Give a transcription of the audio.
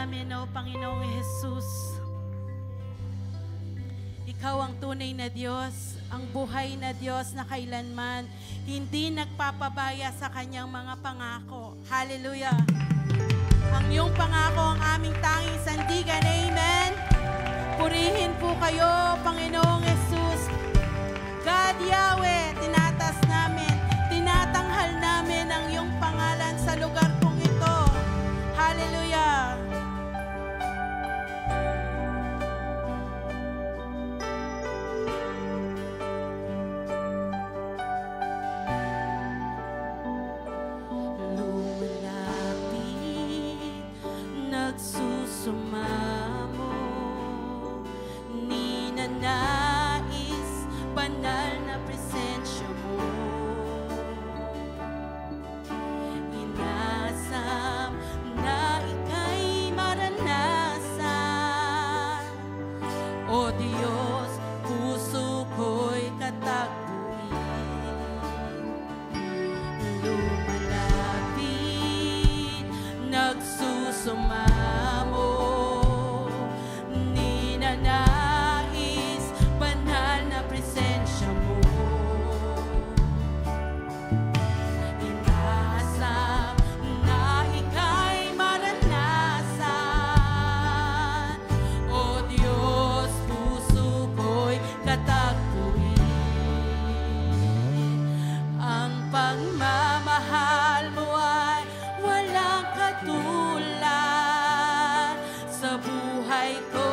namin, O Panginoong Jesus. Ikaw ang tunay na Diyos, ang buhay na Diyos na kailanman hindi nagpapabaya sa kanyang mga pangako. Hallelujah! Ang iyong pangako ang aming tanging sandigan. Amen! Purihin po kayo, Panginoong Jesus. God Yahweh, tinatas namin, tinatanghal namin ang iyong pangalan sa lugar kong ito. Hallelujah! Sumamo, ninanais, banal na presensya mo. Inasam na ika'y maranasan. O Diyos, puso ko'y katagpuin. Lumalapit, nagsusumamo. Pagmamahal mo ay walang katulad sa buhay ko.